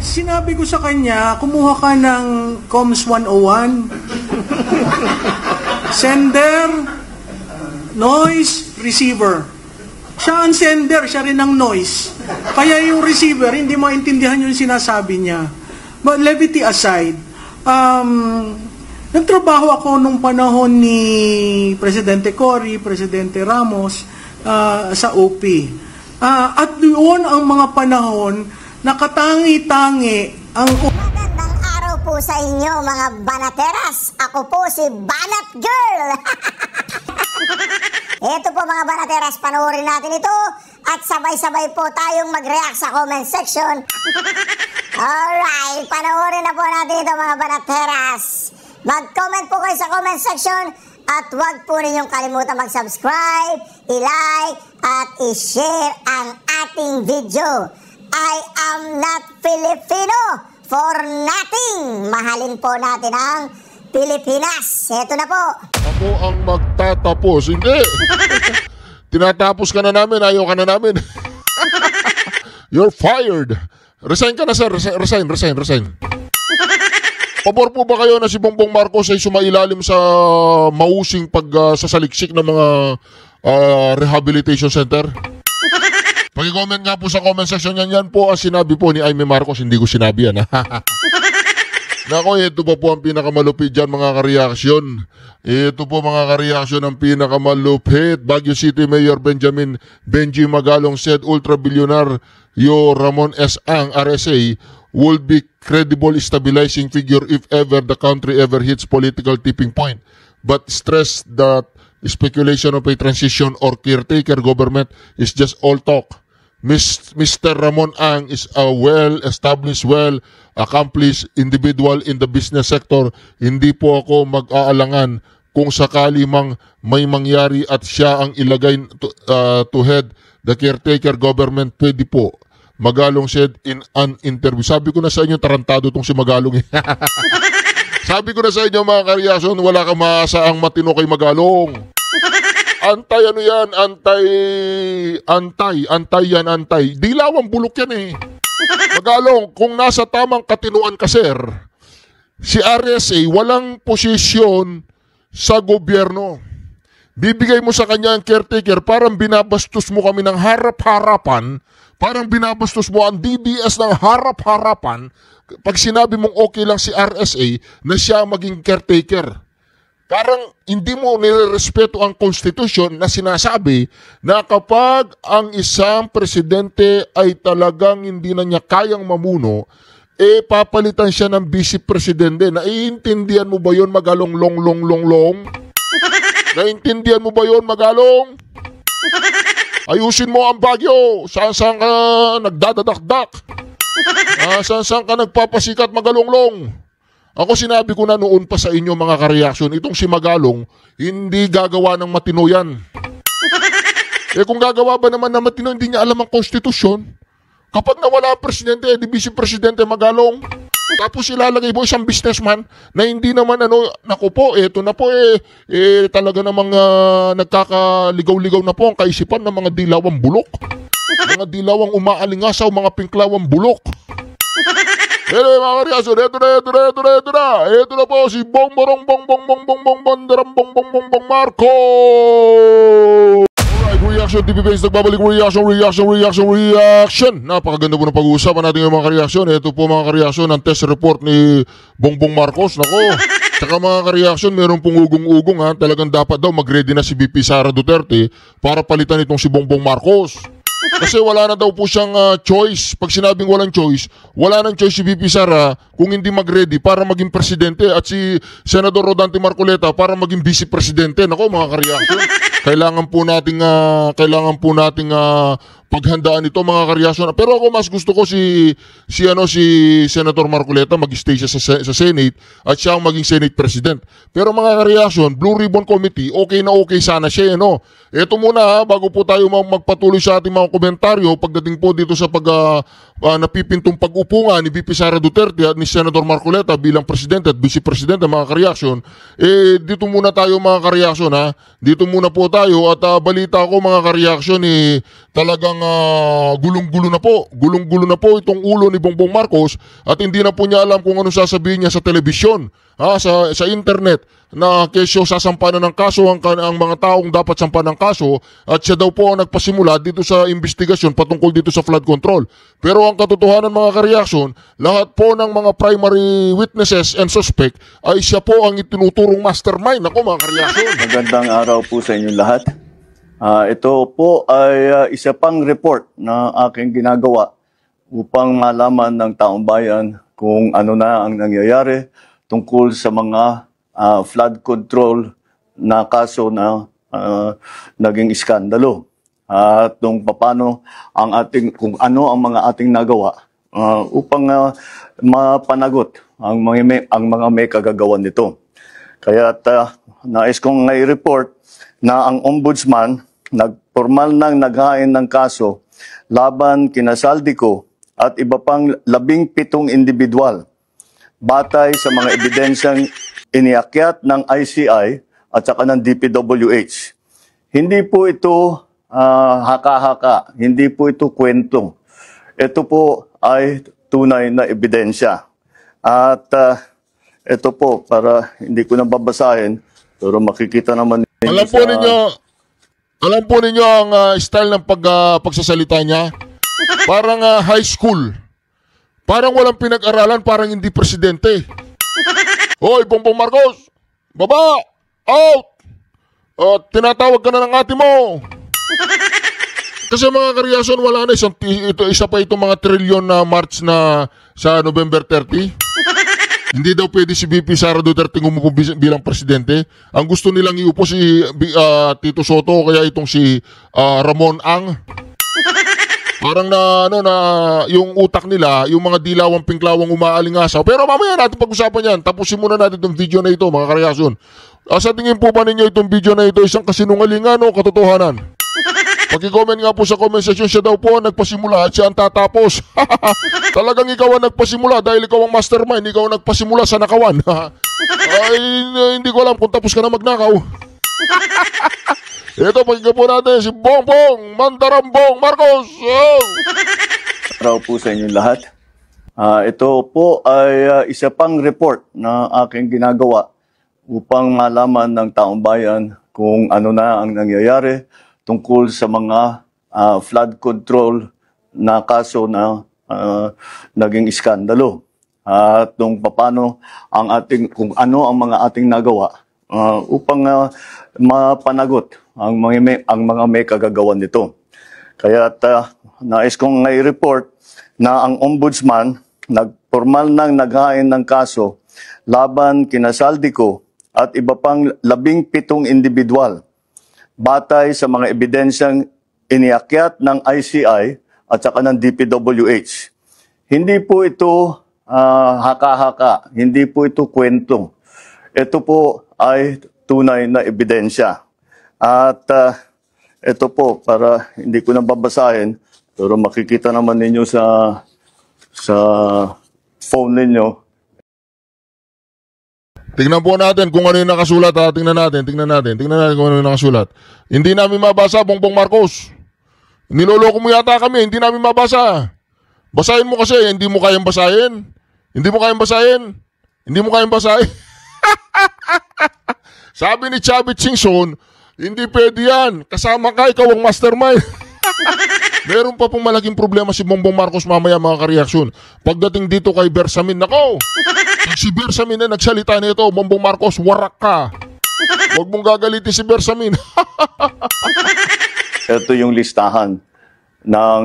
Sinabi ko sa kanya, kumuha ka ng Comms 101. Sender, noise, receiver. Siya ang sender, siya rin ang noise. Kaya yung receiver, hindi maintindihan yung sinasabi niya. But levity aside, nagtrabaho ako nung panahon ni Presidente Cory, Presidente Ramos, sa OP. At doon ang mga panahon na katangi-tangi ang... Magandang araw po sa inyo mga banateras. Ako po si Banat Girl. Ito po mga banateras, panoorin natin ito at sabay-sabay po tayong mag-react sa comment section. Alright, panoorin na po natin ito mga banateras. Mag-comment po kayo sa comment section at huwag po ninyong kalimutan mag-subscribe, i-like at i-share ang ating video. I am not Filipino for nothing. Mahalin po natin ang Pilipinas. Ito na po. Ako ang magtatapos. Hindi. Tinatapos ka na namin. Ayaw ka na namin. You're fired. Resign ka na, sir. Resign. Pabor po ba kayo na si Bongbong Marcos ay sumailalim sa mausing pagsasaliksik ng mga rehabilitation center? Pag-comment nga po sa comment section yan po ang sinabi po ni Aimee Marcos. Hindi ko sinabi yan. Nako, ito pa po ang pinakamalupit dyan mga kareaksyon. Ito po mga kareaksyon ang pinakamalupit. Baguio City Mayor Benji Magalong said ultra-billionaire Ramon S. Ang RSA would be credible stabilizing figure if ever the country ever hits political tipping point. But stressed that speculation of a transition or caretaker government is just all talk. Mr. Ramon Ang is a well-established, well-accomplished individual in the business sector. Hindi po ako mag-aalangan kung sakali mang may mangyari at siya ang ilagay to head the caretaker government. Pwede po. Magalong said in an interview. Sabi ko na sa inyo, tarantado tong si Magalong. Sabi ko na sa inyo mga kareaksyon, wala kang maasaang matino kay Magalong. Antay ano yan, antay. Dilawang bulok yan eh. Magalong, kung nasa tamang katinuan ka sir, si RSA walang posisyon sa gobyerno. Bibigay mo sa kanya ang caretaker, parang binabastos mo kami ng harap-harapan, parang binabastos mo ang DBS ng harap-harapan, pag sinabi mong okay lang si RSA na siya maging caretaker. Parang hindi mo nirerespeto ang Constitution na sinasabi na kapag ang isang presidente ay talagang hindi na niya kayang mamuno, papalitan siya ng vice presidente. Naiintindihan mo ba yun, Magalong long? Naiintindihan mo ba yun, Magalong? Ayusin mo ang Baguio. Saan ka nagdadadakdak? Saan ka nagpapasikat, Magalong? Ako sinabi ko na noon pa sa inyo mga kareaksyon, itong si Magalong, hindi gagawa ng matino yan. Kung gagawa ba naman ng matino, hindi niya alam ang konstitusyon. Kapag nawala ang presidente, di vice presidente Magalong. Tapos ilalagay mo isang businessman na hindi naman naku po, eto na po talaga namang nagkakaligaw-ligaw na po ang kaisipan ng mga dilawang bulok. Mga dilawang umaalingasaw, mga pinklawang bulok. Hello mga kareaksyon, ito na. Ito na po si Bongbong Marcos. Alright, Reaction TV Base, nagbabalik reaction. Napakaganda po ng pag-uusapan natin yung mga kareaksyon. Ito po mga kareaksyon ang test report ni Bongbong Marcos. Nako, tsaka mga kareaksyon, meron pong ugong-ugong ha. Talagang dapat daw mag-ready na si VP Sara Duterte para palitan itong si Bongbong Marcos. Kasi wala na daw po siyang choice. Pag sinabing walang choice, wala nang choice si VP Sara kung hindi mag-ready para maging presidente at si Senador Rodante Marcoleta para maging vice presidente. Nako mga kareaksyon, kailangan po nating paghandaan ito mga kareaksyon. Pero ako mas gusto ko si Senator Marcoleta mag-stay siya sa Senate at siya ang maging Senate President. Pero mga kareaksyon, Blue Ribbon Committee, okay na okay sana siya. Ito muna bago po tayo magpatuloy sa ating mga komentaryo pagdating po dito sa napipintong pag-upo nga ni VP Sara Duterte at ni Senator Marcoleta bilang Presidente at Vice Presidente mga kareaksyon. Dito muna tayo mga kareaksyon ha. Dito muna po tayo at balita ko mga kareaksyon talagang talagang gulong-gulo na po. Gulong-gulo na po itong ulo ni Bongbong Marcos at hindi na po niya alam kung ano sasabihin niya sa telebisyon, sa internet, na kesyo sasampanan ng kaso ang mga taong dapat sampanan ng kaso at siya daw po ang nagpasimula dito sa investigasyon patungkol dito sa flood control. Pero ang katotohanan mga kareaksyon, lahat po ng mga primary witnesses and suspect ay siya po ang itinuturong mastermind. Ako mga kareaksyon. Magandang araw po sa inyong lahat. Ito po ay isa pang report na aking ginagawa upang malaman ng taong bayan kung ano na ang nangyayari tungkol sa mga flood control na kaso na naging iskandalo. At kung ano ang mga ating nagawa upang mapanagot ang mga may kagagawan nito. Kaya nais kong i-report na ang ombudsman nagpormal ng naghain ng kaso laban kina Saldico at iba pang 17 individual batay sa mga ebidensyang iniakyat ng ICI at saka ng DPWH. Hindi po ito haka-haka, hindi po ito kwento. Ito po ay tunay na ebidensya. At ito po, para hindi ko na babasahin, pero makikita naman ninyo Alam po ninyo ang style ng pagsasalita niya? Parang high school. Parang walang pinag-aralan, parang hindi presidente. Hoy, Bongbong Marcos! Baba! Out! Tinatawag ka na ng ate mo! Kasi mga kareaksyon, wala na isa pa itong mga trilyon na march na sa November 30. Hindi daw pwede si VP Sara Duterte umupo bilang presidente. Ang gusto nilang iupo si Tito Soto o kaya itong si Ramon Ang. Parang yung utak nila, yung mga dilawang pinklawang umaalingasaw. Pero mamaya natin pag-usapan yan. Tapusin muna natin itong video na ito mga kareaksyon. Sa tingin po ba ninyo itong video na ito isang kasinungalingan o katotohanan? Pag-comment nga po sa comment section, siya daw po ang nagpasimula at siya ang tatapos. Talagang ikaw ang nagpasimula dahil ikaw ang mastermind, ikaw ang nagpasimula sa nakawan. Ay, hindi ko alam kung tapos ka na magnakaw. Ito, pakinggan po natin si Bongbong Mandarambong Marcos. Araw po sa inyong lahat. Ito po ay isa pang report na aking ginagawa upang malaman ng taong bayan kung ano na ang nangyayari tungkol sa mga flood control na kaso na naging iskandalo. At kung ano ang mga ating nagawa upang mapanagot ang mga may kagagawan nito. Kaya nais kong i-report na ang ombudsman nagpormal ng naghain ng kaso laban kina Saldico at iba pang 17 individual batay sa mga ebidensyang iniakyat ng ICI at saka ng DPWH. Hindi po ito haka-haka, hindi po ito kwento. Ito po ay tunay na ebidensya. At ito po, para hindi ko na babasahin, pero makikita naman ninyo sa phone ninyo. Tingnan po natin kung ano yung nakasulat. Tingnan natin kung ano yung nakasulat. Hindi namin mabasa, Bongbong Marcos. Niloloko mo yata kami, hindi namin mabasa. Basahin mo kasi, hindi mo kayang basahin. Sabi ni Chavit Singson, hindi pwede yan. Kasama ka, ikaw ang mastermind. Meron pa pong malaking problema si Bongbong Marcos mamaya mga kareaksyon. Pagdating dito kay Bersamin, nako! Pag si Bersamin na nagsalita nito, Bongbong Marcos, warak ka. Huwag mong gagalitin si Bersamin. Ito yung listahan ng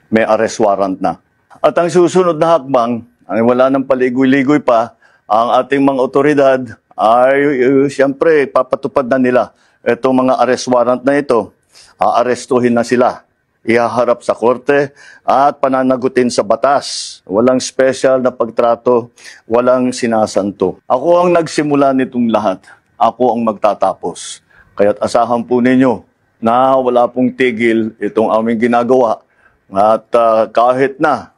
may arrest warrant na. At ang susunod na hakbang, ay wala nang paligoy-ligoy pa, ang ating mga otoridad ay siyempre papatupad na nila itong mga arrest warrant na ito. Aarestuhin na sila, ihaharap sa korte at pananagutin sa batas. Walang special na pagtrato, walang sinasanto. Ako ang nagsimula nitong lahat. Ako ang magtatapos. Kaya't asahan po ninyo na wala pong tigil itong aming ginagawa. At kahit na,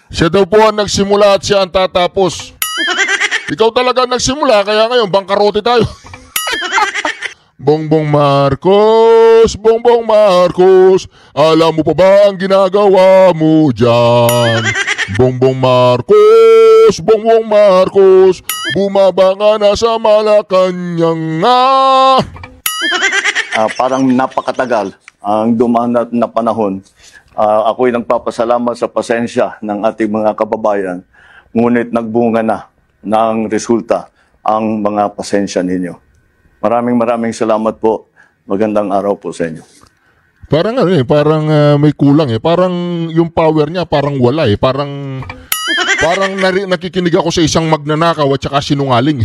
siya daw po ang nagsimula at siya ang tatapos. Ikaw talaga nagsimula, kaya ngayon bangkarote tayo. Bongbong Marcos, Bongbong Marcos, alam mo pa ba ang ginagawa mo dyan? Bongbong Marcos, Bongbong Marcos, bumaba nga na sa Malacanang nga. Parang napakatagal ang dumaan na panahon. Ako'y nagpapasalamat sa pasensya ng ating mga kababayan, ngunit nagbunga na ng resulta ang mga pasensya ninyo. Maraming salamat po. Magandang araw po sa inyo. Parang parang may kulang Parang yung power niya parang wala Parang nakikinig ako sa isang magnanakaw at saka sinungaling.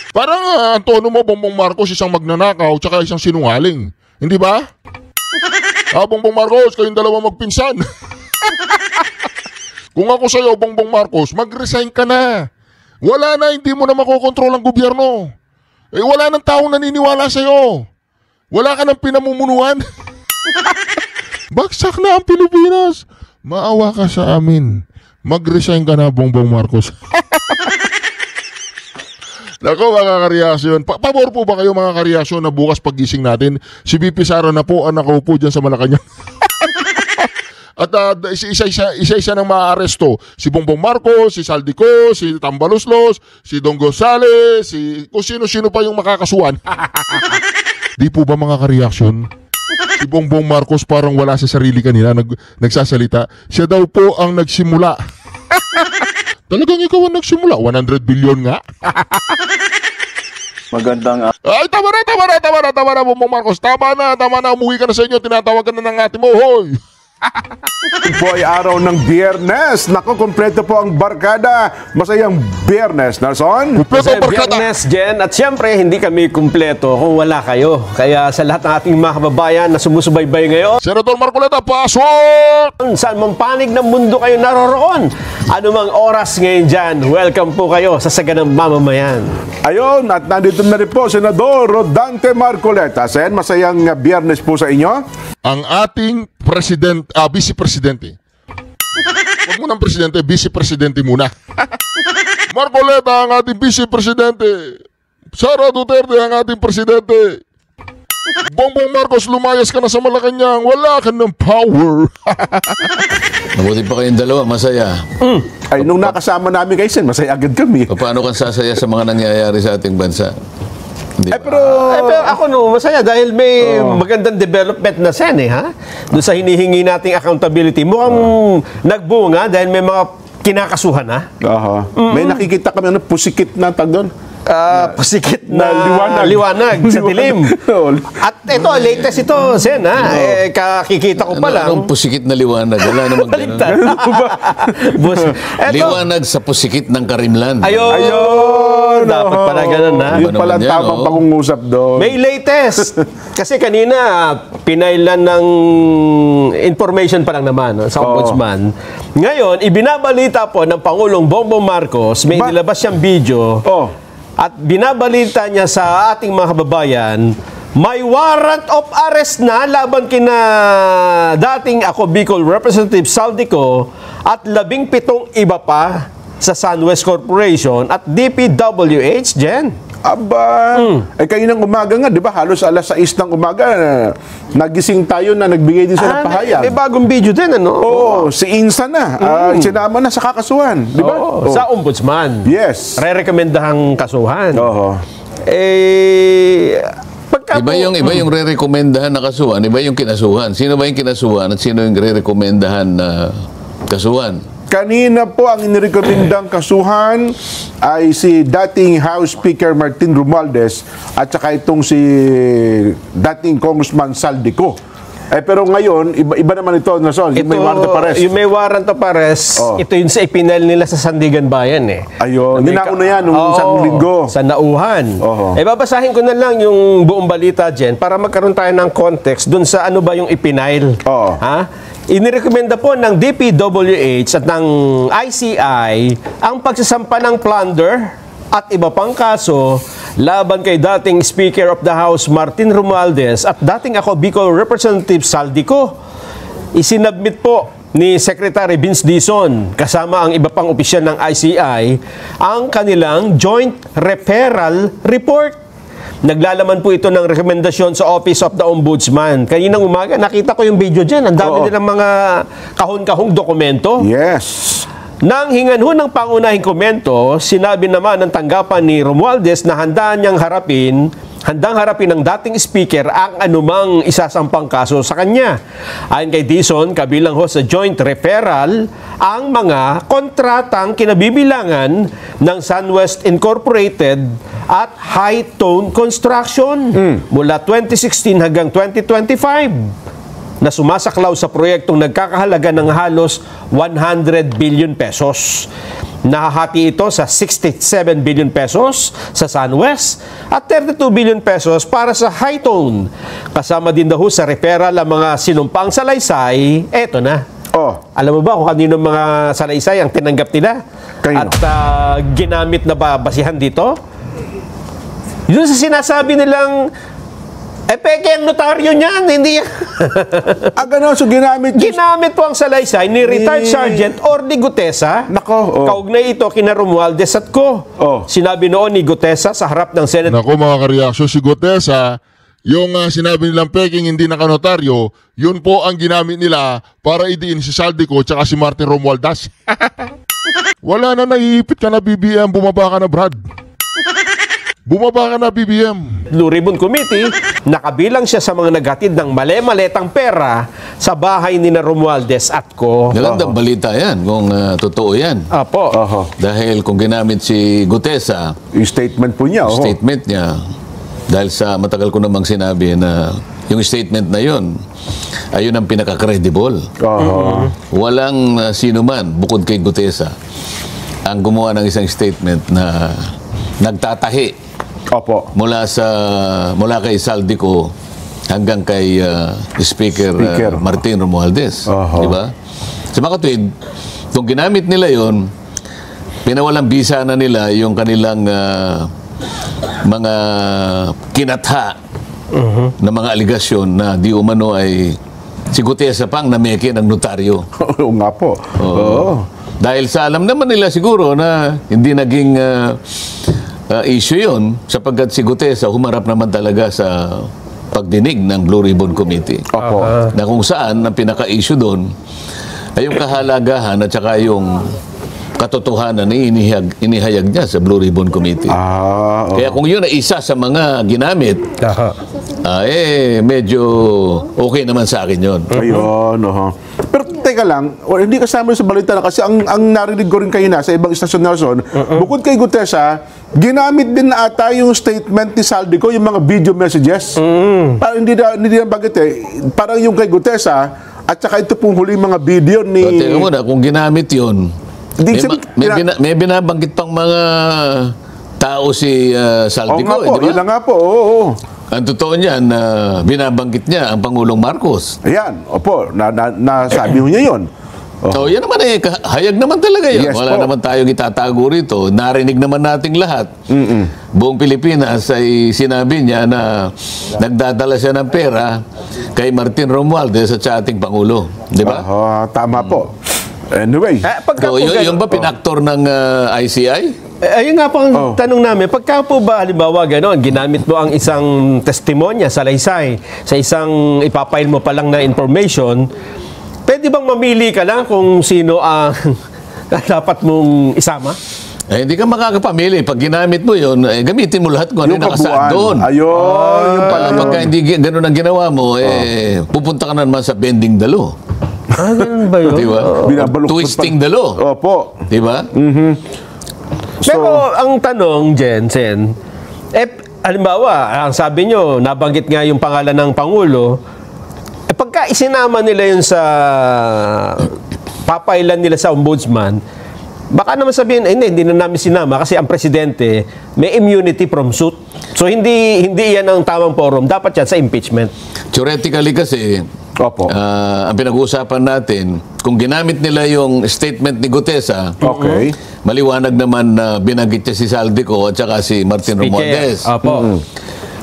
Parang ang tono mo, Bongbong Marcos, isang magnanakaw at saka isang sinungaling. Hindi ba? Bongbong Marcos, kayong dalawa magpinsan. Kung ako sa'yo, Bongbong Marcos, mag-resign ka na. Wala na, hindi mo na makokontrol ang gobyerno. Wala nang taong naniniwala sa'yo. Wala ka ng pinamumunuan. Bagsak na ang Pilipinas. Maawa ka sa amin. Mag-resign ka na, Bongbong Marcos. Nako mga kareaksyon. Pabor po ba kayo mga kareaksyon na bukas pagising natin, si BP Sara na po ang nakaupo dyan sa Malacanang? At isa-isa nang maaaresto. Si Bongbong Marcos, si Saldico, si Tambaloslos, si Don Gonzales, kung sino-sino pa yung makakasuhan. Di po ba mga ka-reaction? Si Bongbong Marcos parang wala sa sarili kanina, nagsasalita. Siya daw po ang nagsimula. Talagang ikaw ang nagsimula? 100 billion nga? Magandang Ay, tama na, Bongbong Marcos. Tama na, umuwi ka na sa inyo. Tinatawagan na ng ate mo, hoy. Po ay araw ng Biyernes. Naku, kompleto po ang barkada. Masayang Biyernes, Nelson. Kompleto ang barkada. Biyernes, Jen. At siyempre, hindi kami kumpleto kung wala kayo. Kaya sa lahat ng ating mga kababayan na sumusubaybay ngayon, Senator Marcoleta, pasok! saan mang panig ng mundo kayo naroroon, anumang oras ngayon dyan, welcome po kayo sa Saganang Mamamayan. Ayun, at nandito na rin po, Senador Rodante Marcoleta. Sen, masayang Biyernes po sa inyo. Ang ating vice-presidente. Huwag mo ng presidente, vice-presidente muna. Marcoleta ang ating vice-presidente. Sara Duterte ang ating presidente. Bongbong Marcos, lumayas ka na sa Malacanang. Wala ka ng power. Mabuti pa kayong dalawa, masaya. Ay, nung nakasama namin kay Sen, masaya agad kami. Paano kang sasaya sa mga nangyayari sa ating bansa? Hindi ba? Pero ako masaya dahil may magandang development na sen ha? Doon sa hinihingi nating accountability. Mukhang nagbunga dahil may mga kinakasuhan na. May nakikita kami pusikit na tag doon. Pusikit na liwanag sa dilim. At ito, latest ito, Sen, ha? Kakikita ko pa lang. Anong pusikit na liwanag? Wala namang ganun. Liwanag sa pusikit ng Karimlan. Ayun! Dapat pala ganun, ha? Yung pala tamang pangungusap doon. May latest. Kasi kanina, pinailan ng information pa lang naman sa ombudsman. Ngayon, ibinabalita po ng Pangulong Bongbong Marcos, may nilabas siyang video. At binabalita niya sa ating mga kababayan, may warrant of arrest na laban kina dating ako Bicol Representative Saldico at 17 iba pa sa SunWest Corporation at DPWH, Jen. Aba, kaninang umaga nga, di ba? Halos alas 6 ng umaga, nagising tayo na nagbigay din siya ng pahayag. May bagong video din, ano? Oo, si Insa na. Sinama na sa kakasuhan, di ba? Sa ombudsman. Yes. Re-recommendahang kasuhan. Iba yung re-recomendahan na kasuhan, iba yung kinasuhan. Sino ba yung kinasuhan at sino yung re-recomendahan na kasuhan? Kanina po ang inirekomendang kasuhan ay si dating House Speaker Martin Romualdez at saka itong si dating Congressman Saldico. Pero ngayon, iba naman ito, Nelson. Yung may warrant of arrest. Yung may warrant of arrest, ito yung sa ipinal nila sa Sandigan Bayan eh. Ayun, ninauna yan nung isang linggo. Sa nauhan. Babasahin ko na lang yung buong balita, Jen, para magkaroon tayo ng context dun sa ano ba yung ipinail. Ha? Inirekomenda po ng DPWH at ng ICI ang pagsasampa ng plunder at iba pang kaso laban kay dating Speaker of the House Martin Romualdez at dating ako Bicol Representative Saldico. Isinabmit po ni Secretary Vince Dizon kasama ang iba pang opisyal ng ICI ang kanilang joint referral report. naglalaman po ito ng rekomendasyon sa Office of the Ombudsman. Kaninang umaga, nakita ko yung video dyan. Ang dami nilang mga kahon-kahong dokumento. Yes. Nang hingan ho ng pangunahing komento, sinabi naman ng tanggapan ni Romualdez na handang harapin ng dating speaker ang anumang isasampang kaso sa kanya. Ayon kay Dizon, kabilang ho sa joint referral ang mga kontratang kinabibilangan ng SunWest Incorporated at High Tone Construction mula 2016 hanggang 2025 na sumasaklaw sa proyektong nagkakahalaga ng halos 100 billion pesos. Nahahati ito sa 67 billion pesos sa SunWest at 32 billion pesos para sa High Tone. Kasama din daw sa referral ang mga sinumpang salaysay. Eto na. Alam mo ba kung kanino mga salaysay ang tinanggap nila? Kanino? At ginamit na basihan dito? Yun sa sinasabi nilang peke ang notaryo niyan, hindi yan. Gano'n, so ginamit po ang salaysay ni retired Sergeant Orly Gutesa. Nako, Kaugnay ito kina Romualdez at ko. Sinabi noon ni Gutesa sa harap ng Senate. Nako mga kareaksyon, si Gutesa, yung sinabi nilang peking hindi nakanotaryo, yun po ang ginamit nila para idiin si Saldico tsaka si Martin Romualdez. Wala na, naiipit ka na BBM, bumaba ka na Brad. Bumaba ka na BBM. Blue Ribbon Committee, nakabilang siya sa mga naghatid ng male-maletang pera sa bahay ni na Romualdez at ko. Magandang balita yan kung totoo yan. Apo. Dahil kung ginamit si Gutesa, yung statement po niya. statement niya, dahil sa matagal ko namang sinabi na yung statement na yun, ayun ang pinaka-credible. Walang sino man, bukod kay Gutesa, ang gumawa ng isang statement na nagtatahi mula kay Saldico hanggang kay Speaker Martin Romualdez, di ba? Sa mga katwid, kung ginamit nila 'yon, pinawalang bisa na nila yung kanilang mga kinatha na mga aligasyon na di umano ay si Gutesa pang nameke ng notaryo. Oo nga po. Dahil sa alam naman nila siguro na hindi naging issue yun, sapagkat si Gutesa humarap naman talaga sa pagdinig ng Blue Ribbon Committee. Na kung saan ang pinaka-issue doon ay yung kahalagahan at saka yung katotohanan na inihayag niya sa Blue Ribbon Committee. Kaya kung yun ay isa sa mga ginamit, medyo okay naman sa akin yun. Ayun, Pero teka lang, hindi kasama sa balita na kasi ang narinig ko rin kayo na sa ibang istasyon na Nelson, bukod kay Gutesa, ginamit din na ata yung statement ni Saldico, yung mga video messages. Parang hindi na bagit parang yung kay Gutesa, at saka ito pong huling mga video ni... Teka muna, kung ginamit yun, may binabanggit pang mga tao si Saldico, di ba? Yun nga po, Ang totoo niyan, binabanggit niya ang Pangulong Marcos. Ayan, nasabi niya yun. So, yan naman hayag naman talaga yun. Yes, Wala naman tayong itatago rito. Narinig naman nating lahat. Buong Pilipinas ay sinabi niya na nagdadala siya ng pera kay Martin Romualdez at sa ating Pangulo. Di ba? Tama po. Anyway. So, yung ba pinaktor ng ICI? Ayun nga po ang tanong namin. Pagka po ba, halimbawa, gano'n, ginamit mo ang isang testimonya sa laysay, sa isang ipapail mo pa lang na information, pwede bang mamili ka lang kung sino ang dapat mong isama? Hindi ka makakapamili. Pag ginamit mo yun, gamitin mo lahat kung ano yung nakasaad doon. Ayun, yung pala yun. Pagka hindi gano'n ang ginawa mo, pupunta ka na naman sa bending dalo. Ganun ba yun? Diba? Twisting dalo. Opo. Diba? Pero ang tanong, Jensen, halimbawa, ang sabi nyo, nabanggit nga yung pangalan ng Pangulo, pagka isinama nila yun sa papailan nila sa ombudsman, baka naman sabihin, hindi na namin sinama kasi ang presidente may immunity from suit. So, hindi yan ang tamang forum. Dapat yan sa impeachment. Theoretically kasi, ang pinag-uusapan natin, kung ginamit nila yung statement ni Gutesa, maliwanag naman na binanggit niya si Saldico at saka si Martin Romualdez.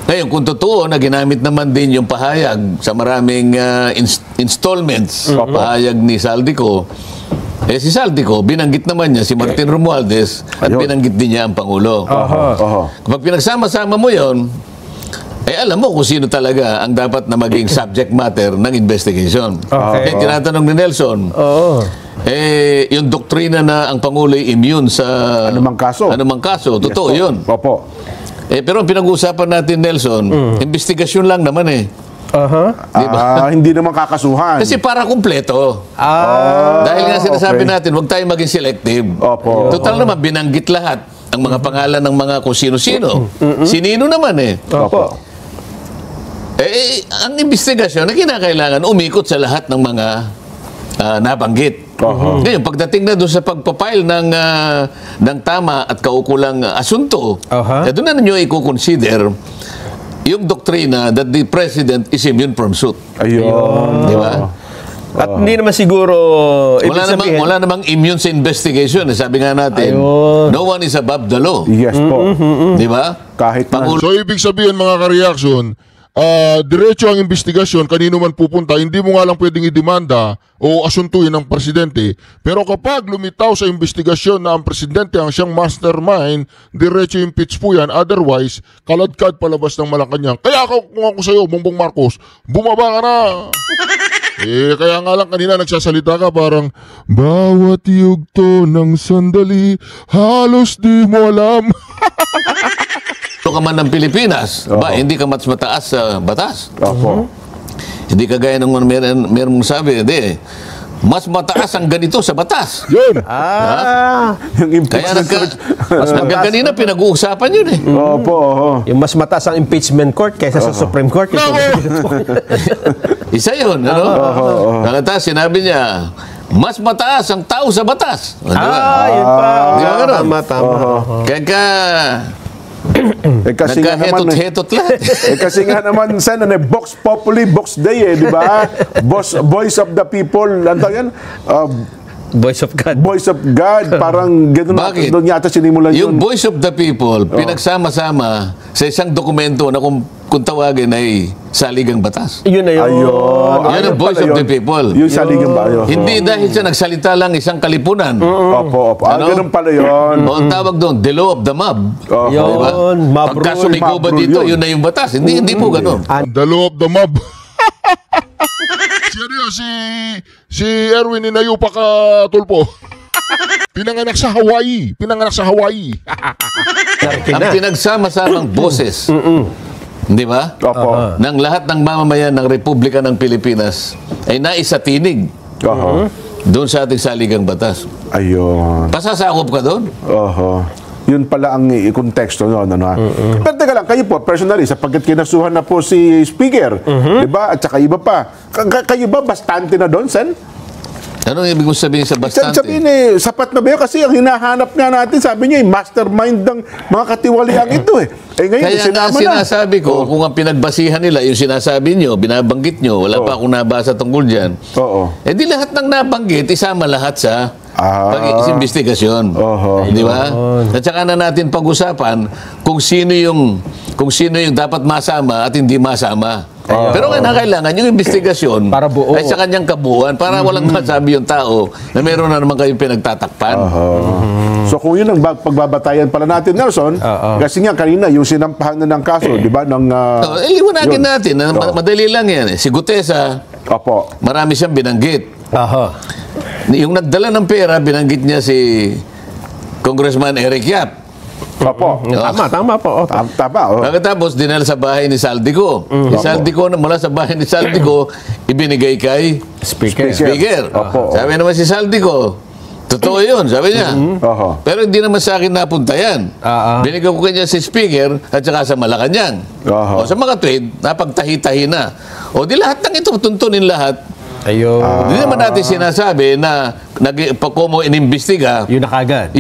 Ngayon, kung totoo na ginamit naman din yung pahayag sa maraming installments, pahayag ni Saldico, si Saldico, binanggit naman niya si Martin Romualdez at binanggit din niya ang Pangulo. Kapag pinagsama-sama mo yon, alam mo kung sino talaga ang dapat na maging subject matter ng investigation. Okay. Kaya tinatanong ni Nelson, yung doktrina na ang Pangulo ay immune sa Anumang kaso. totoo Yes, po. yun. Opo. Pero ang pinag-uusapan natin, Nelson, investigasyon lang naman eh. Hindi naman kakasuhan. Kasi para kumpleto. Dahil nga sinasabi natin, huwag tayo maging selective. Opo. Total naman, binanggit lahat ang mga pangalan ng mga kung sino-sino. Sinino naman eh. Opo. Ang investigasyon na kinakailangan umikot sa lahat ng mga nabanggit. Ngayon, pagdating na doon sa pagpapile ng tama at kaukulang asunto, doon na ninyo i-consider yung doktrina that the President is immune from suit. Ayun. Di ba? At hindi naman siguro Wala namang immune sa investigation. Sabi nga natin, no one is above the law. Yes po. Di ba? Kahit na. So, ibig sabihin mga ka-reaction, diretso ang investigasyon, kanino man pupunta, hindi mo nga lang pwedeng idemanda o asuntuin ng presidente. Pero kapag lumitaw sa investigasyon na ang presidente ang siyang mastermind, diretso impeach po yan. Otherwise, kaladkad palabas ng Malacanang. Kaya kung ako sa'yo, Bongbong Marcos, bumaba ka na. Kaya nga lang kanina nagsasalita ka parang, bawat yugto ng sandali, halos di mo alam. Ka man ng Pilipinas, hindi ka mas mataas sa batas. Opo. Hindi kagaya ng meron mong sabi, hindi. Mas mataas ang ganito sa batas. Yun. Yung Kaya impeachment. hanggang kanina pinag-uusapan yun eh. Opo. yung mas mataas ang impeachment court kaysa sa Supreme Court. Isa yun, ano? Nakata, sinabi niya, mas mataas ang tao sa batas. Di ba? Yun pa. Di ba ganun? Tama. Kaya Kasi nga naman, nagkahetot-hetot lahat. kasi nga naman, Sen, Vox Populi, Vox Day, di ba? Voice of the people, ano yan? Voice of God. Voice of God, parang gano'n Bakit? doon yata sinimulan yun. Yung Voice of the People, pinagsama-sama sa isang dokumento na kung tawagin ay saligang batas. Yun na yun. Yan ang Voice of the People. Yung saligang ba yun? Hindi dahil siya nagsalita lang isang kalipunan. Opo. Ano? Ganun pala yun. O ang tawag doon, the law of the mob. Yun, Diba? mob Pagka rule. sumigaw ba Mob rule dito, yun. yun na yung batas. Hindi po ganun. The law of the mob. Si Erwin Inayupa ka tulpo. Pinanganak sa Hawaii. Ang pinagsama-samang boses, di ba? Opo. Ng lahat ng mamamayan ng Republika ng Pilipinas ay naisatinig doon sa ating saligang batas. Ayun. Pasasakop ka doon? Yun pala ang konteksto noon. Pero teka lang, kayo po, personally, sapagkat kinasuhan na po si Speaker, di ba? At saka iba pa. Kayo ba bastante na doon, Sen? Anong ibig mo sabihin sa bastante? Sabihin sapat na ba yun? Kasi ang hinahanap nga natin, sabi niya, mastermind ng mga katiwaliang ito eh. Ngayon, Kaya nga sinama na. sinasabi ko, kung ang pinagbasihan nila, yung sinasabi nyo, binabanggit nyo, wala pa akong nabasa tungkol dyan. Di lahat ng nabanggit, isama lahat sa pag-investigasyon. Di ba? At saka na natin pag-usapan kung sino yung dapat masama at hindi masama. Pero kailangan yung investigasyon Para buo. ay sa kanyang kabuuan para walang masabi yung tao na meron na naman kayong pinagtatakpan. So kung yun ang pagbabatayan pala natin, Nelson, kasi nga kanina yung sinampahan na ng kaso, di ba? Liwanagin natin. Madali lang yan. Si Gutesa, marami siyang binanggit. Yung nagdala ng pera, binanggit niya si Congressman Eric Yap. Tama po. Pagkatapos, dinala sa bahay ni Saldico. Saldico, mula sa bahay ni Saldico, ibinigay kay Speaker. Sabi naman si Saldico, totoo yun, sabi niya. Pero hindi naman sa akin napunta yan. Binigay ko kanya si Speaker at saka sa Malacanang. O sa mga trade, napagtahi-tahi na. O di lahat ng ito, tuntunin lahat. Hindi naman natin sinasabi na pag mo inimbestiga, Yun na kagad.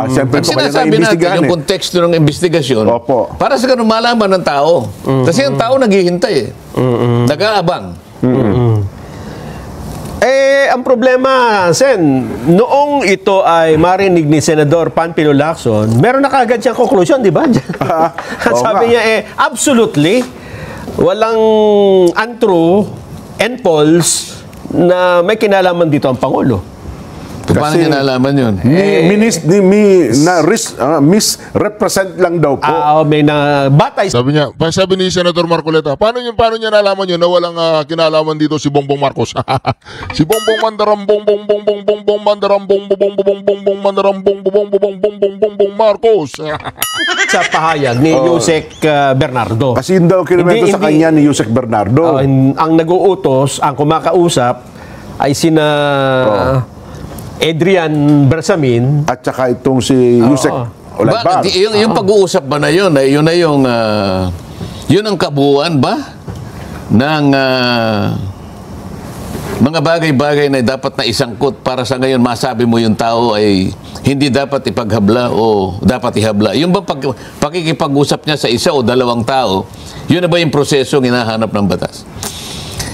Siyempre ang sinasabi natin yung konteksto ng investigasyon para sa ganun malaman ng tao. Kasi ang tao naghihintay nag-aabang. Ang problema, Sen, noong ito ay marinig ni Senador Panfilo Lacson, meron na kagad siyang conclusion, di ba? Sabi niya, absolutely, walang untrue and false na may kinalaman dito ang Pangulo. Paano niya nalaman yun? Misrepresent lang daw po. May na batay Sabi ni Senator Marcoleta, paano niya nalaman yun na walang kinalaman dito si Bongbong Marcos? Si Bongbong Mandaram Bongbong Bongbong Bongbong Mandaram Bongbong Bongbong Bongbong Mandaram Bongbong Bongbong Bongbong Bongbong Marcos. sa pahayag ni Yusek Bernardo. Kasi yun daw kinumento sa kanya ni Yusek Bernardo. Ang nag-uutos, ang kumakausap ay sina Adrian Bersamin At saka itong si Yusek Olaybar. Yung pag-uusap ba na yun, yun na yung, yun ang kabuuan ba ng mga bagay-bagay na dapat na isangkot para sa ngayon masabi mo yung tao ay hindi dapat ipaghabla o dapat ihabla. Yung ba pakikipag-usap niya sa isa o dalawang tao, yun na ba yung prosesong hinahanap ng batas?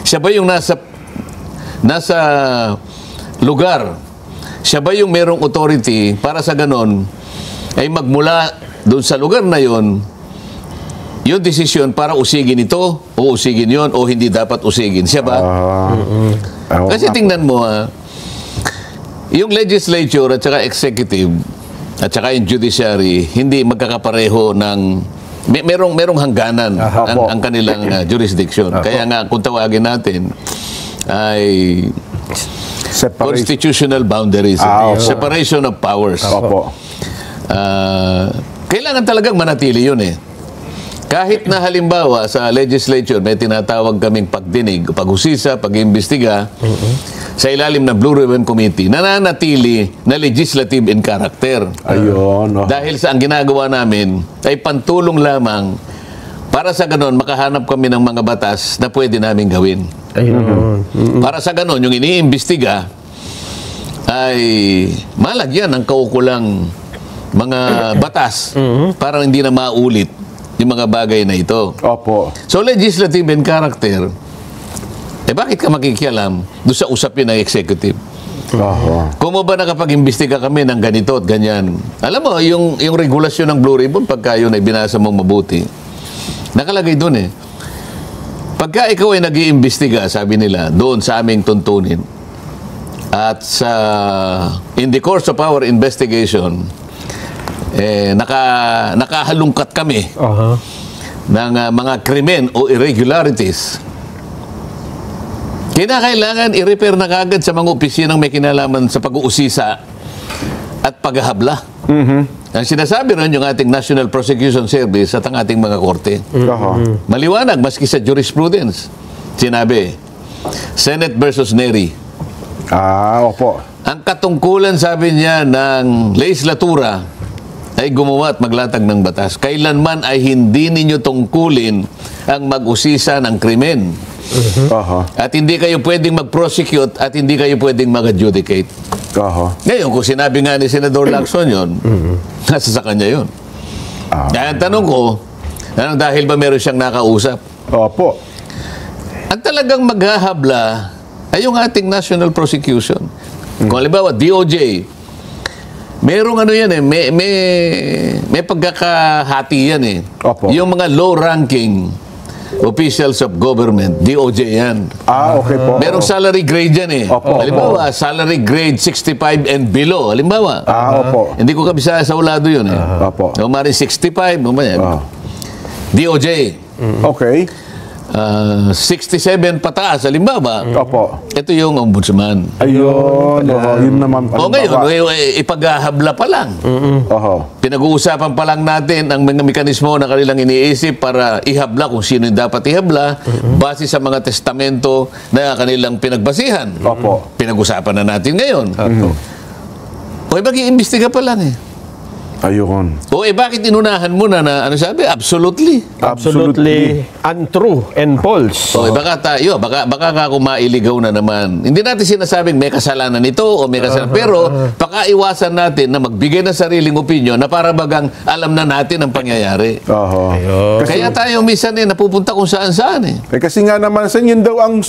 Siya ba yung nasa lugar? Siya ba yung merong authority para sa ganon ay magmula doon sa lugar na yon yung desisyon para usigin ito o usigin yon o hindi dapat usigin? Siya ba? Kasi tingnan mo, yung legislature at saka executive at saka yung judiciary hindi magkakapareho ng merong hangganan ang kanilang jurisdiction. Kaya nga kung tawagin natin ay constitutional boundaries, separation of powers. Kailangan talagang manatili yun eh. Kahit na halimbawa sa legislature may tinatawag kaming pagdinig, paghusisa, pag-iimbestiga sa ilalim ng Blue Ribbon Committee, nananatili na legislative in character. Ayun. Dahil sa ang ginagawa namin ay pantulong lamang para sa ganon makahanap kami ng mga batas na pwede namin gawin. Para sa ganon, yung iniimbestiga ay malagyan ng kaukulang mga batas para hindi na maulit yung mga bagay na ito. Opo. So, legislative in character, bakit ka makikialam doon sa usapin ng executive? Kung mo ba nakapag-imbestiga kami ng ganito at ganyan? Alam mo, yung regulasyon ng Blue Ribbon, pagka yun ay binasa mong mabuti, nakalagay doon eh. Pagka ikaw ay nag-iimbestiga, sabi nila, doon sa aming tuntunin, at in the course of our investigation, nakahalungkat kami ng mga krimen o irregularities. Kinakailangan i-repair na kagad sa mga opisinang may kinalaman sa pag-uusisa at paghahabla. Ang sinasabi ron yung ating National Prosecution Service at ang ating mga korte. Maliwanag, maski sa jurisprudence. Sinabi, Senate versus Neri. Opo. Ang katungkulan, sabi niya, ng legislatura ay gumawa at maglatag ng batas. Kailanman ay hindi ninyo tungkulin ang mag-usisa ng krimen. At hindi kayo pwedeng mag-prosecute at hindi kayo pwedeng mag-adjudicate. Ngayon, kung sinabi nga ni Senador Lacson yun, nasa sa kanya yun. Kaya ang tanong ko, dahil ba meron siyang nakausap? Opo. Ang talagang maghahabla ay yung ating national prosecution. Kung halimbawa, DOJ, merong ano yan eh, may pagkakahati yan eh. Opo. Yung mga low-ranking officials of government, DOJ yan. Okay po. Merong salary grade yan eh. Opo. Halimbawa, salary grade 65 and below. Halimbawa. Opo. Hindi ko kabisa sa ulado yun eh. Opo. Umari 65, DOJ. Okay. 67 pataas, halimbawa. Opo. Ito yung ombudsman. Ayun. Yun naman. O ngayon, ipaghahabla pa lang. Pinag-uusapan pa lang natin ang mga mekanismo na kanilang iniisip para ihabla kung sino yung dapat ihabla base sa mga testamento na kanilang pinagbasihan. Opo. Pinag-usapan na natin ngayon. O mag-iimbestiga pa lang eh. Ayun. O bakit inunahan mo na ano sabi? Absolutely. Absolutely untrue and false. O baka tayo, baka ako mailigaw na naman. Hindi natin sinasabing may kasalanan ito o may kasalanan. Pero pakaiwasan natin na magbigay ng sariling opinion na para bagang alam na natin ang pangyayari. Kaya tayo minsan napupunta kung saan-saan eh. Kasi nga naman sa yun daw ang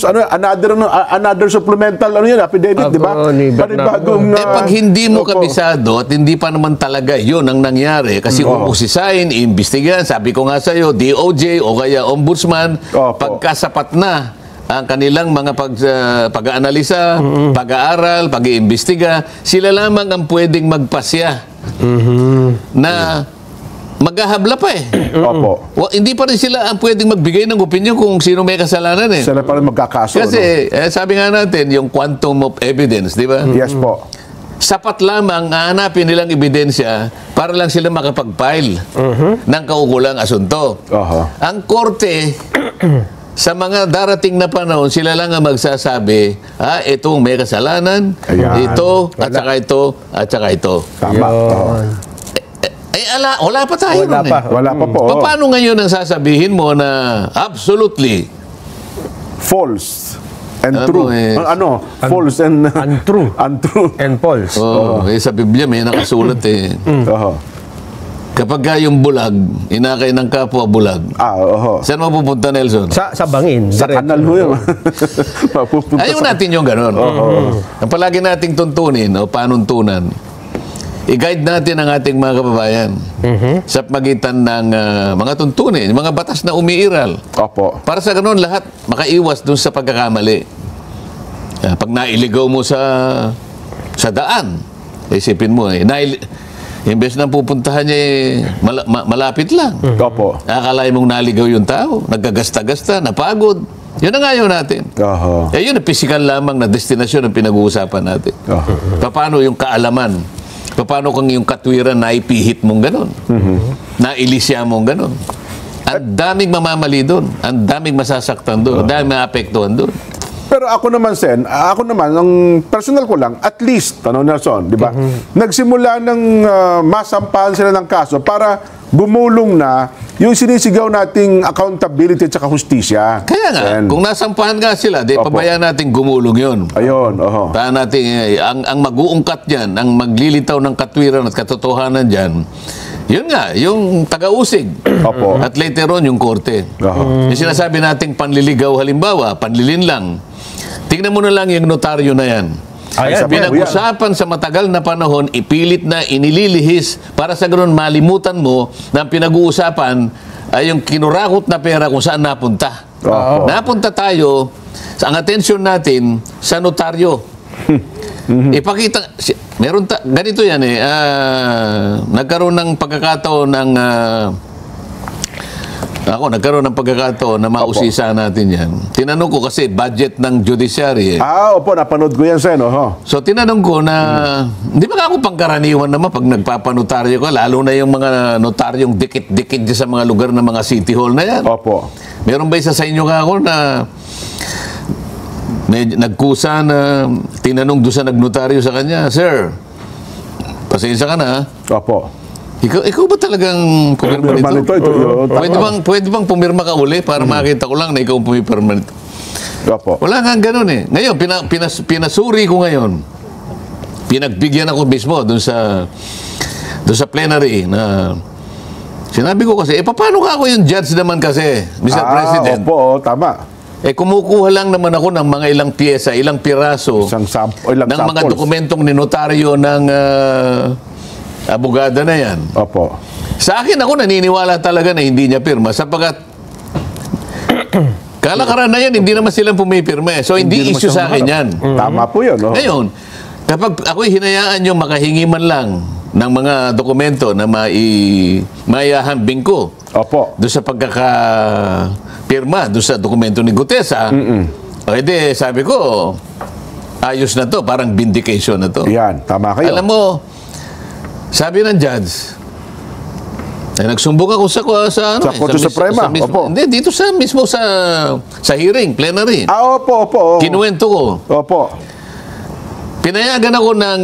another supplemental affidavit, di ba? Panibagong pag hindi mo kabisado at hindi pa naman talaga yun ang nangyari kasi uusisain, iimbestigahan, sabi ko nga sa iyo, DOJ o kaya ombudsman, pagkasapat na ang kanilang mga pag-aanalisa, pag-aaral, pag-iimbestiga, sila lamang ang pwedeng magpasya na maghahabla pa eh. Opo. Hindi pa rin sila ang pwedeng magbigay ng opinion kung sino may kasalanan eh. Sila pa rin magkakaso. Kasi sabi nga natin, yung quantum of evidence, di ba? Yes po. Sapat lamang hahanapin nilang ebidensya para lang sila makapag-file ng kaukulang asunto. Ang korte, sa mga darating na panahon, sila lang ang magsasabi, itong may kasalanan, ito, at saka ito, at saka ito. Tama. Wala pa tayo nun eh. Wala pa po. Paano ngayon ang sasabihin mo na absolutely false and Ano true? eh? False and Untrue. untrue. And false. sa Biblia may nakasulat eh. Oho. Kapag yung bulag, inakay ng kapwa bulag, Oho. saan mapupunta, Nelson? Sa bangin. Sa kanal ho yun. Mapupunta Ayaw sa- natin yung gano'n. Ang palagi nating tuntunin o panuntunan, i-guide natin ang ating mga kababayan sa pagitan ng mga tuntunin, mga batas na umiiral. Opo. Para sa gano'n, lahat makaiwas dun sa pagkakamali. Pag nailigaw mo sa daan, isipin mo imbes na pupuntahan niya malapit lang. Opo. Akalain mong naligaw yung tao, nagkagasta-gasta, napagod. Yun ang ayaw natin. Oho. Yun ang physical lamang na destinasyon ang pinag-uusapan natin. Paano yung kaalaman? Paano kung yung katwiran na ipihit mong ganon? Nailisya mong ganon? Ang daming mamamali doon. Ang daming masasaktan doon. Ang daming maapektuhan doon. Pero ako naman, Sen, ang personal ko lang, at least, Nelson, di ba? Nagsimula ng masampahan sila ng kaso para gumulong na yung sinisigaw nating accountability at saka hustisya. Kaya nga, Sen. kung nasampahan nga sila, Opo. pabayaan natin gumulong yun. Ayun, oho. Paano natin, ang mag-uungkat dyan, ang maglilitaw ng katwiran at katotohanan dyan, yun nga, yung taga-usig. Opo. At later on, yung korte. Oho. Yung sinasabi nating panliligaw halimbawa, panlilin lang. Tingnan mo na lang yung notaryo na yan. Ayan. Pinag-usapan sa matagal na panahon, ipilit na inililihis para sa ganoon malimutan mo na ang pinag-uusapan ay yung kinurakot na pera kung saan napunta. Opo. Napunta tayo, ang atensyon natin sa notaryo. Ipakita, ganito yan nagkaroon ng pagkakataon ng nagkaroon ng pagkakataon na mausisa natin yan. Tinanong ko kasi budget ng judiciary Opo, napanood ko yan, Sen, oho. So tinanong ko na, di ba ako pangkaraniwan naman pag nagpapanotaryo ka, lalo na yung mga notaryong dikit-dikit sa mga lugar ng mga city hall na yan. Opo. Meron ba isa sa inyo ka ako na may nagkusa na tinanong doon sa nagnotaryo sa kanya, "Sir, pasensya ka na. Opo. Ikaw ba talagang pumirma Pumirma nito? nito, tama. Pwede bang pumirma ka uli para makita ko lang na ikaw pumirma nito?" Opo. Wala nga ganun eh. Ngayon, pinasuri ko ngayon. Pinagbigyan ako mismo doon sa plenary na sinabi ko kasi, paano ka ako yung judge naman kasi, Mr. President? Opo, tama. Kumukuha lang naman ako ng mga ilang pyesa, ilang piraso Ilang ng mga samples. dokumentong ninotaryo ng abogada na yan. Opo. Sa akin ako naniniwala talaga na hindi niya pirma sapagkat kalakaran na yan, hindi naman silang pumipirma eh. So hindi naman issue siya sa akin yan. Tama po yun, oho. Ngayon, kapag ako'y hinayaan yung makahingi man lang ng mga dokumento na maihahambing ko Opo. doon sa pagkakapirma, doon sa dokumento ni Gutesa, o edi sabi ko, ayos na to, parang vindication na to. Yan, tama kayo. Alam mo, sabi ng judge, nagsumbong ako sa Korte Suprema, opo. Hindi, dito mismo sa hearing, plenary. Opo. Kinuwento ko. Opo. Pinayagan ako ng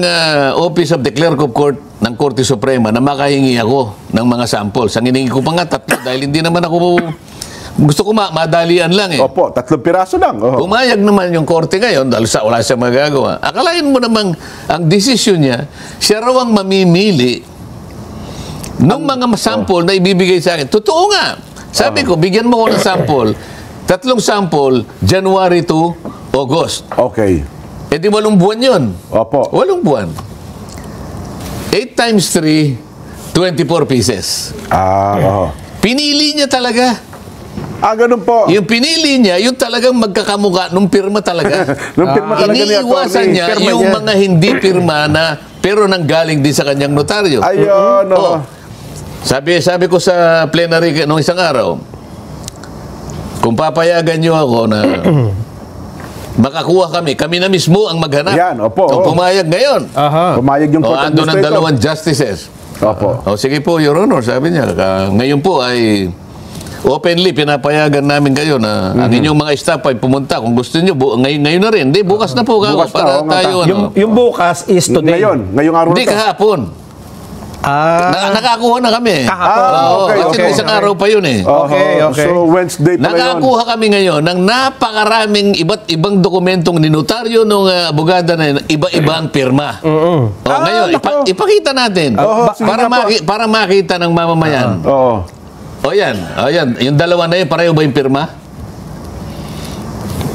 Office of the Clerk of Court ng Korte Suprema na makahingi ako ng mga samples. Ang hiningi ko pa nga 3 dahil hindi naman ako gusto ko madalian lang eh. Opo, 3 piraso lang. Oho. Pumayag naman yung korte ngayon dahil wala siyang magagawa. Akalain mo namang ang desisyon niya, siya raw ang mamimili nung mga sample na ibibigay sa akin. Totoo nga. Sabi ko, bigyan mo ko ng sample. 3 sample, January to August. Okay. Di 8 buwan yun. Opo. 8 buwan. 8 times 3, 24 pieces. Oho. Pinili niya talaga. Ganun po. Yung pinili niya, yung talagang magkakamukha nung pirma talaga. Nung pirma talaga ni Iniiwasan attorney. niya Pirma yung niya. mga hindi pirma na pero nanggaling din sa kanyang notaryo. Ayun, Oh. Sabi ko sa plenary nung isang araw, kung papayagan niyo ako na makakuha kami na mismo ang maghanap. Yan, opo. So, pumayag ngayon. Aha. Pumayag yung court Ando ng administrator. dalawang justices. Opo. Sige po, Your Honor, sabi niya, ngayon po ay openly pinapayagan namin kayo na ang inyong mga staff ay pumunta. Kung gusto niyo, ngayon na rin. Hindi, bukas na po. Bukas na, para oo nga, tayo, Yung bukas is today. Ngayong araw Hindi, na to. kahapon. Nakakuha na kami. Kahapon. okay, Kasi okay. isang araw pa yun eh. Okay, okay. So, Wednesday pala yun. Nakakuha kami ngayon ng napakaraming iba't ibang dokumentong ninutaryo ng abogada na yun, iba-ibang pirma. Ngayon, nako. ipakita natin sige para, nga po. para makita ng mamamayan. Oo. Yan. Yung dalawa na yun, pareho ba yung pirma?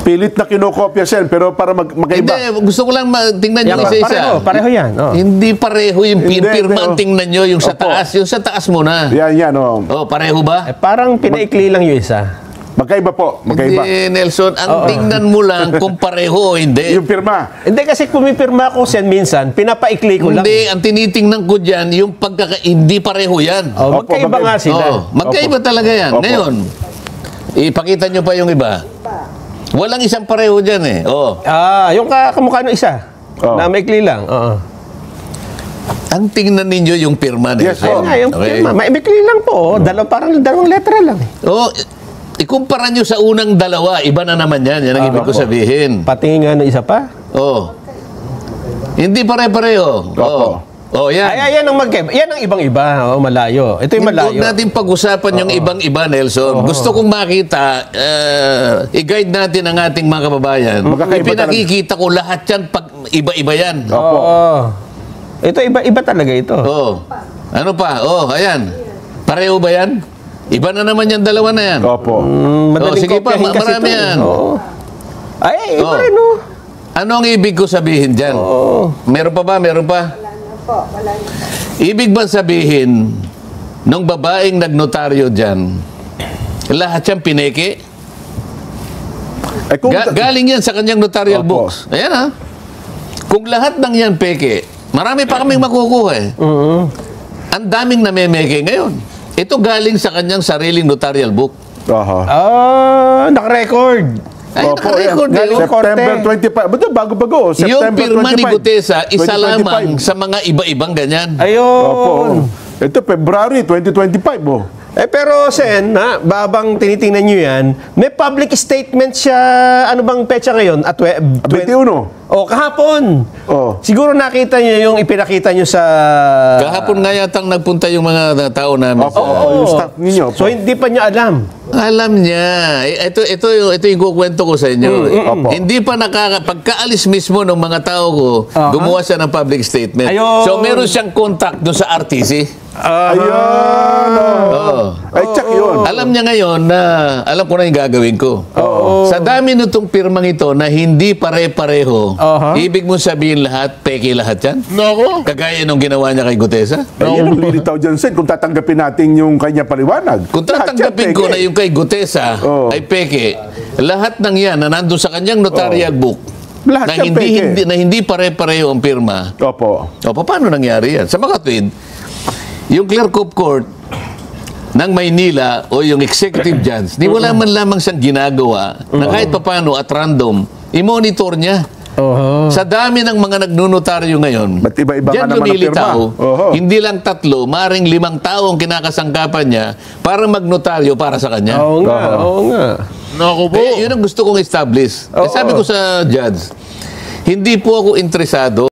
Pilit na kinokopya, Sen, pero para magkaiba. Hindi, gusto ko lang tingnan nyo isa-isa. Pareho yan. Oh. Hindi pareho yung Hindi, pirma ang hindi, tingnan nyo, yung sa Opo. taas. Yung sa taas muna. Yan, Pareho ba? Parang pinaikli lang yung isa. Magkaiba po, magkaiba. Hindi, Nelson. Ang tingnan mo lang kung pareho o hindi. Yung pirma. Hindi kasi pumipirma ko sen minsan, pinapaikli ko lang. Hindi, ang tinitingnan ko dyan, yung hindi pareho yan. Oh, Opo, magkaiba nga sila. Magkaiba talaga yan. Opo. Ngayon, ipakita nyo pa yung iba. Walang isang pareho dyan eh. Yung kamukha ng isa. Oh. Na maikli lang. Oo. Ang tingnan ninyo yung pirma. Yes, Nelson. po. Nga, yung pirma. Maikli lang po. Parang dalawang letra lang. Ikumpara nyo sa unang dalawa, iba na naman yan. Yan ang ibig ko sabihin. Patingin nga ng isa pa. Hindi pare-pareho. Yan. Yan ang magkaiba. Yan ang ibang-iba. Malayo. Ito yung malayo. Huwag natin pag-usapan yung ibang-iba, Nelson. Gusto kong makita, i-guide natin ang ating mga kababayan. Magkakaiba Ipinakikita ko lahat yan pag iba-iba yan. Opo. Ito iba talaga ito. Ano pa? Ayan. Pareho ba yan? Iba na naman yan, dalawa na yan. Opo. Madaling sige pa, kopyahin kasi marami ito, yan. Iba rin, no? Ano ang ibig ko sabihin dyan? Meron pa ba? Meron pa? Ibig ba sabihin, nung babaeng nagnotaryo dyan, lahat yan pineke? Galing yan sa kanyang notarial Opo. books. Ayan Kung lahat ng yan peke, marami pa kaming makukuha eh. Ang daming namemeke ngayon. Ito galing sa kanyang sariling notarial book. Naka-record. Ay, Opo, naka-record yan. eh. September 25. Ba't bago-bago? Yung September pirma ni 25, Gutesa, isa 2025. lamang sa mga iba-ibang ganyan. Ayun. Opo. Ito, February 2025, Pero Sen, babang tinitingnan nyo yan, may public statement siya, ano bang petsa ngayon? 21. Kahapon. Siguro nakita nyo yung ipinakita nyo sa... Kahapon nga yatang nagpunta yung mga tao namin. Yung staff ninyo. So hindi pa niya alam. Alam niya. Ito yung kukwento ko sa inyo. Hindi pa pagkaalis mismo ng mga tao ko, gumawa siya ng public statement. Ayun. So meron siyang contact doon sa RTC. Ayun. Ay, check yun. Alam niya ngayon na alam ko na yung gagawin ko. Sa dami nitong pirmang ito na hindi pare-pareho, ibig mo sabihin lahat, peke lahat yan? Nako. Kagaya nung ginawa niya kay Gutesa? Ayun, lilitaw dyan, Sen, kung tatanggapin natin yung kanya paliwanag. Kung Lahat yan, tatanggapin ko peke. na yung kay Gutesa ay peke, lahat ng yan na nandun sa kanyang notarial book, Lahat na yan, peke. hindi pare-pareho ang pirma. Opo. Paano nangyari yan? Sa makatwid, yung clerk of court ng Maynila o yung executive judge, di wala man lamang siyang ginagawa na kahit papano at random, i-monitor niya. Sa dami ng mga nagnunotaryo ngayon, Ba't iba-iba diyan ka naman ang lumilitaw, pirma? hindi lang 3, maring 5 tao ang kinakasangkapan niya para magnotaryo para sa kanya. Oo nga. Nako po. Yun ang gusto kong establish. Sabi ko sa judge, hindi po ako interesado